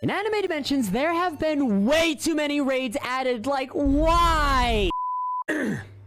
In Anime Dimensions, there have been way too many raids added, like, why?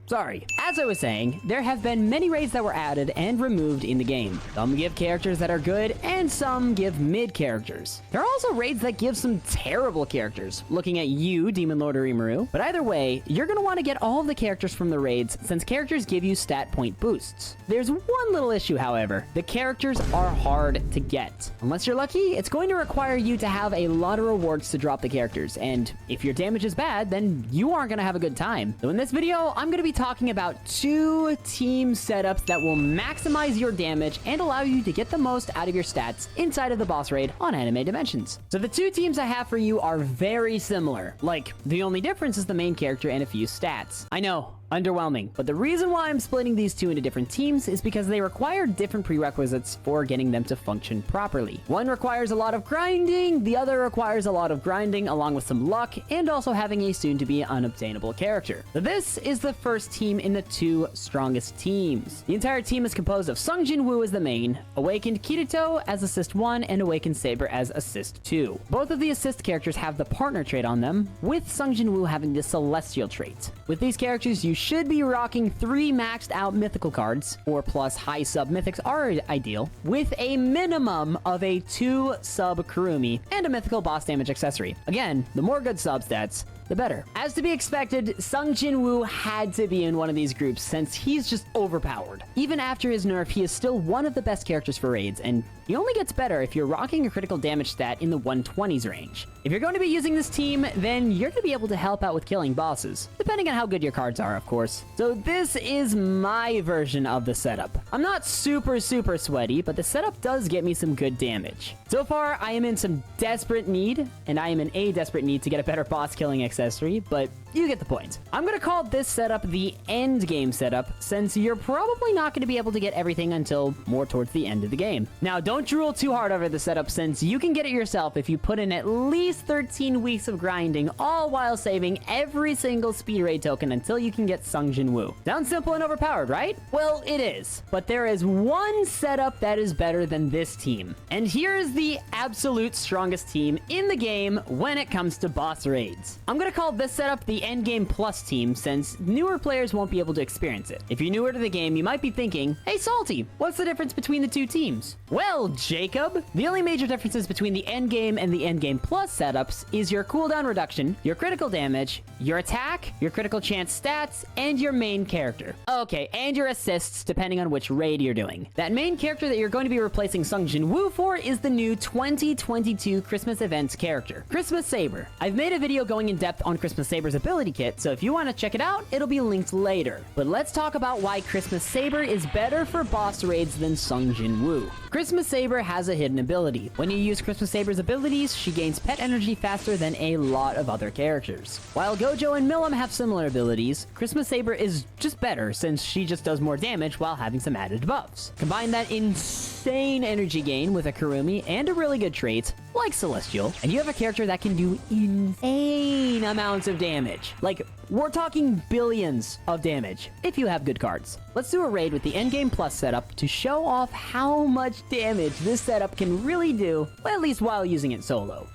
Sorry. As I was saying, there have been many raids that were added and removed in the game. Some give characters that are good, and some give mid characters. There are also raids that give some terrible characters, looking at you, Demon Lord or Rimuru. But either way, you're gonna want to get all of the characters from the raids, since characters give you stat point boosts. There's one little issue, however. The characters are hard to get. Unless you're lucky, it's going to require you to have a lot of rewards to drop the characters, and if your damage is bad, then you aren't gonna have a good time. So in this video, I'm gonna be talking about 2 team setups that will maximize your damage and allow you to get the most out of your stats inside of the boss raid on Anime Dimensions. So the 2 teams I have for you are very similar. Like, the only difference is the main character and a few stats. I know, underwhelming. But the reason why I'm splitting these 2 into different teams is because they require different prerequisites for getting them to function properly. One requires a lot of grinding, the other requires a lot of grinding along with some luck, and also having a soon-to-be unobtainable character. So this is the first team in the 2 strongest teams. The entire team is composed of Sungjin Woo as the main, Awakened Kirito as Assist 1, and Awakened Saber as Assist 2. Both of the assist characters have the partner trait on them, with Sungjin Woo having the celestial trait. With these characters, you should be rocking 3 maxed out mythical cards, 4 plus high sub mythics are ideal, with a minimum of a 2 sub Kurumi and a mythical boss damage accessory. Again, the more good sub stats, the better. As to be expected, Sungjin Woo had to be in one of these groups since he's just overpowered. Even after his nerf, he is still one of the best characters for raids, and he only gets better if you're rocking a critical damage stat in the 120s range. If you're going to be using this team, then you're going to be able to help out with killing bosses, depending on how good your cards are, of course. So this is my version of the setup. I'm not super sweaty, but the setup does get me some good damage. So far, I am in some desperate need, and I am in a desperate need to get a better boss killing accessory, but you get the point. I'm gonna call this setup the end game setup, since you're probably not gonna be able to get everything until more towards the end of the game. Now, don't drool too hard over the setup, since you can get it yourself if you put in at least 13 weeks of grinding, all while saving every single speed raid token until you can get Sungjin Woo. Sounds simple and overpowered, right? Well, it is. But there is one setup that is better than this team. And here is the absolute strongest team in the game when it comes to boss raids. I'm gonna call this setup the Endgame Plus team, since newer players won't be able to experience it. If you're newer to the game, you might be thinking, hey Salty, what's the difference between the 2 teams? Well, Jacob, the only major differences between the Endgame and the Endgame Plus setups is your cooldown reduction, your critical damage, your attack, your critical chance stats, and your main character. Okay, and your assists, depending on which raid you're doing. That main character that you're going to be replacing Sungjin Woo for is the new 2022 Christmas events character, Christmas Saber. I've made a video going in depth on Christmas Saber's ability kit, so if you want to check it out, it'll be linked later. But let's talk about why Christmas Saber is better for boss raids than Sungjin Woo. Christmas Saber has a hidden ability. When you use Christmas Saber's abilities, she gains pet energy faster than a lot of other characters. While Gojo and Milim have similar abilities, Christmas Saber is just better since she just does more damage while having some added buffs. Combine that insane energy gain with a Kurumi and a really good trait, like Celestial, and you have a character that can do insane amounts of damage. Like, we're talking billions of damage if you have good cards. Let's do a raid with the Endgame Plus setup to show off how much damage this setup can really do, well, at least while using it solo.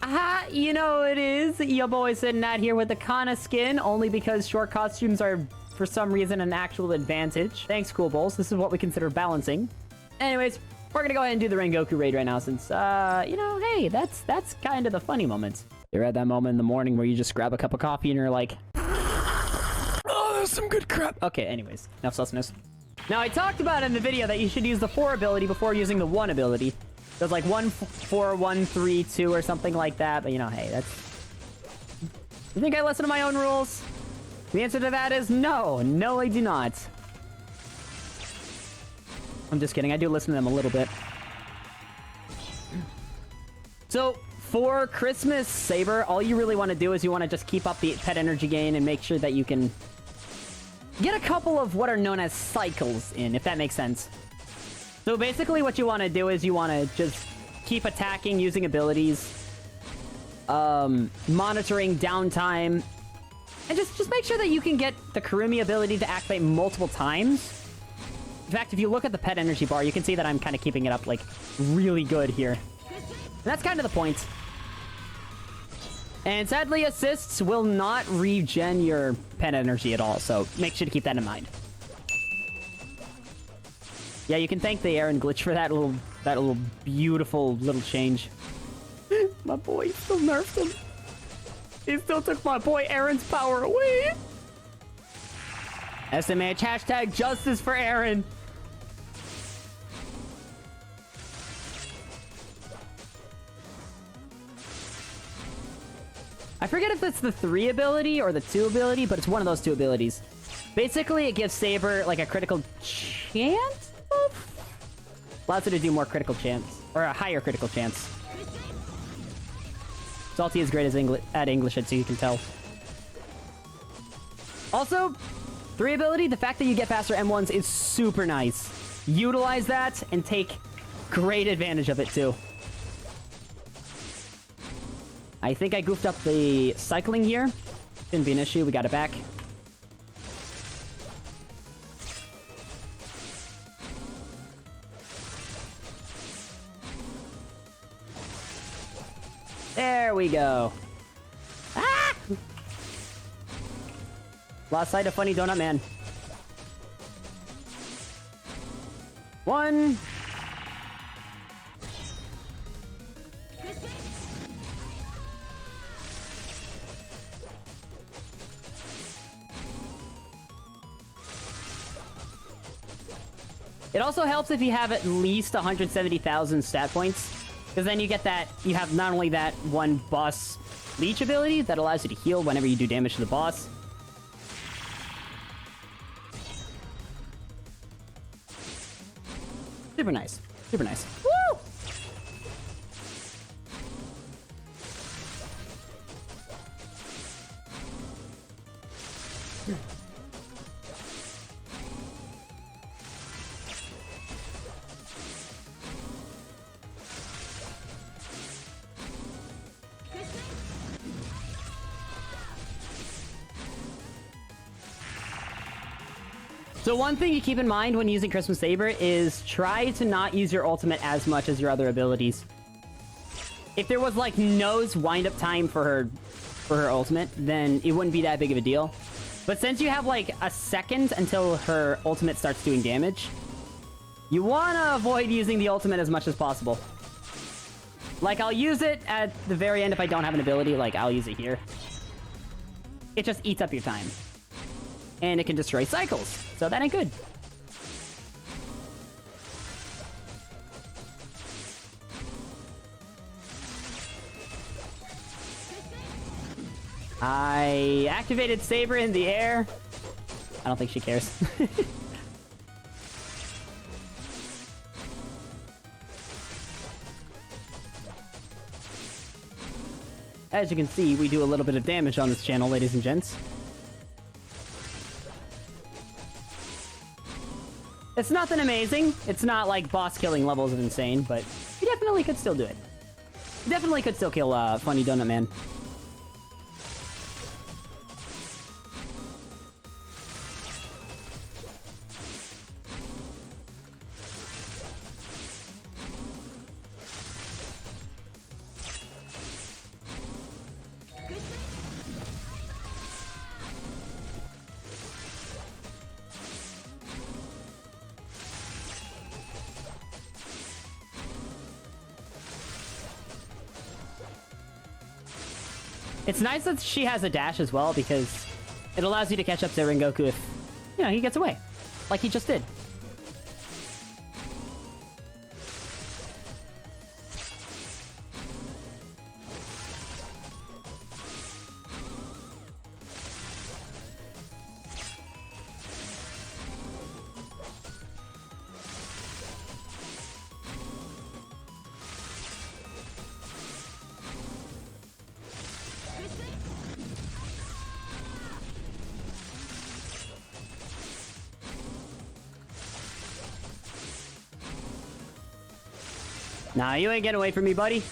Aha, you know it is. Your boy sitting out here with the Kana skin, only because short costumes are, for some reason, an actual advantage. Thanks, Cool Bowls. This is what we consider balancing. Anyways, we're gonna go ahead and do the Rengoku raid right now since, you know, hey, that's kind of the funny moments. You're at that moment in the morning where you just grab a cup of coffee and you're like, oh, that's some good crap. Okay, anyways, enough susness. Now, I talked about in the video that you should use the 4 ability before using the 1 ability. There's like 1, 4, 1, 3, 2 or something like that, but you know, hey, that's... You think I listen to my own rules? The answer to that is no. No, I do not. I'm just kidding. I do listen to them a little bit. So, for Christmas Saber, all you really want to do is you want to just keep up the pet energy gain and make sure that you can get a couple of what are known as cycles in, if that makes sense. So basically what you want to do is you want to just keep attacking using abilities, monitoring downtime, and just make sure that you can get the Kurumi ability to activate multiple times. In fact, if you look at the pet energy bar, you can see that I'm kind of keeping it up, like, really good here. And that's kind of the point. And sadly, assists will not regen your pen energy at all, so make sure to keep that in mind. Yeah, you can thank the Aaron glitch for that little beautiful little change. My boy still nerfed him. He still took my boy Aaron's power away. SMH, hashtag justice for Aaron. I forget if it's the 3 ability or the 2 ability, but it's one of those 2 abilities. Basically, it gives Saber like a critical chance? Allows her to do more critical chance, or a higher critical chance. Salty is great at English, so you can tell. Also, 3 ability, the fact that you get faster M1s is super nice. Utilize that and take great advantage of it too. I think I goofed up the cycling here. Shouldn't be an issue, we got it back. There we go. Ah! Lost sight of funny donut man. 1. It also helps if you have at least 170,000 stat points, because then you get that, you have not only that one boss leech ability that allows you to heal whenever you do damage to the boss. Super nice. Super nice. Woo! So one thing you keep in mind when using Christmas Saber is try to not use your ultimate as much as your other abilities. If there was like no wind-up time for her ultimate, then it wouldn't be that big of a deal. But since you have like a second until her ultimate starts doing damage, you want to avoid using the ultimate as much as possible. Like, I'll use it at the very end if I don't have an ability, like I'll use it here. It just eats up your time. And it can destroy cycles, so that ain't good. I activated Saber in the air. I don't think she cares. As you can see, we do a little bit of damage on this channel, ladies and gents. It's nothing amazing. It's not like boss killing levels of insane, but you definitely could still do it. Definitely could still kill Funny Donut Man. It's nice that she has a dash as well, because it allows you to catch up to Rengoku if, you know, he gets away. Like he just did. Nah, you ain't getting away from me, buddy.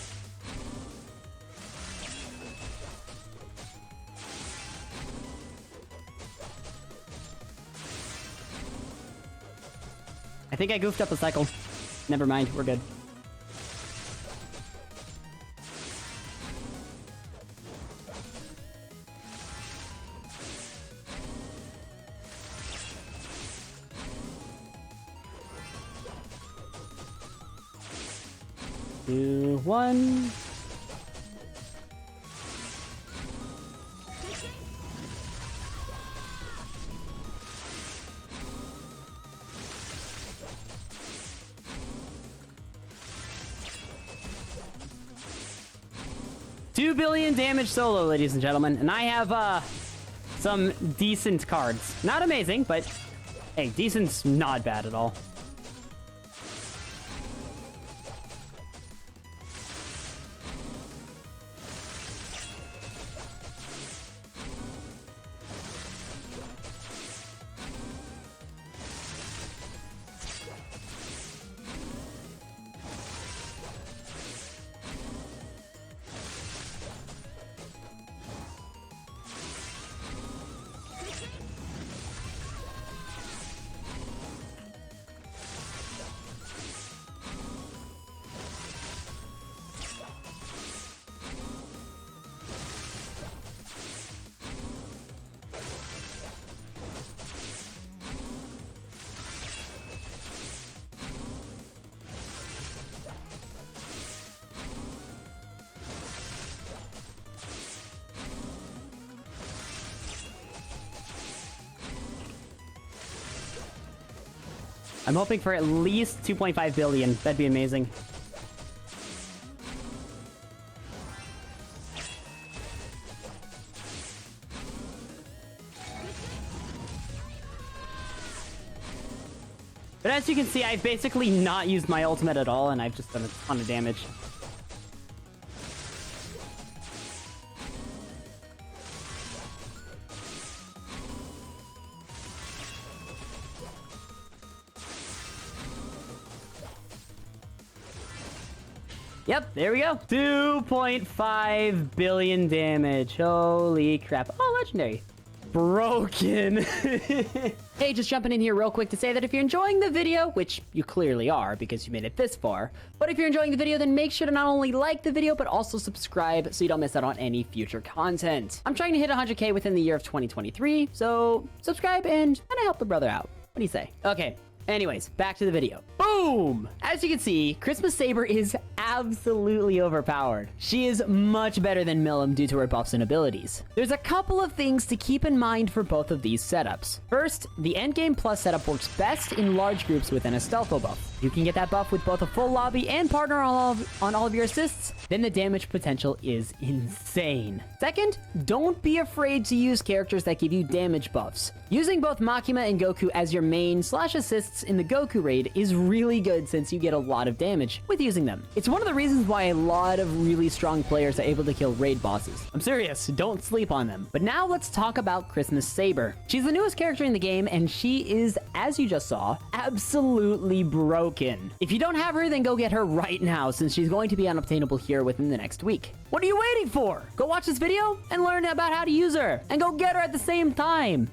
I think I goofed up a cycle. Never mind, we're good. 2, 1. $2 billion damage solo, ladies and gentlemen. And I have, some decent cards. Not amazing, but hey, decent's not bad at all. I'm hoping for at least 2.5 billion. That'd be amazing. But as you can see, I've basically not used my ultimate at all, and I've just done a ton of damage. Yep, there we go. 2.5 billion damage. Holy crap. Oh, legendary. Broken. Hey, just jumping in here real quick to say that if you're enjoying the video, which you clearly are because you made it this far, but if you're enjoying the video, then make sure to not only like the video, but also subscribe so you don't miss out on any future content. I'm trying to hit 100K within the year of 2023, so subscribe and kind of help the brother out. What do you say? Okay. Anyways, back to the video. Boom! As you can see, Christmas Saber is absolutely overpowered. She is much better than Milim due to her buffs and abilities. There's a couple of things to keep in mind for both of these setups. First, the endgame plus setup works best in large groups within a stealtho buff. You can get that buff with both a full lobby and partner on all of your assists, then the damage potential is insane. Second, don't be afraid to use characters that give you damage buffs. Using both Makima and Goku as your main / assists in the Goku raid is really good since you get a lot of damage with using them. It's one of the reasons why a lot of really strong players are able to kill raid bosses. I'm serious, don't sleep on them. But now let's talk about Christmas Saber. She's the newest character in the game and she is, as you just saw, absolutely broken. If you don't have her, then go get her right now since she's going to be unobtainable here within the next week. What are you waiting for? Go watch this video and learn about how to use her and go get her at the same time.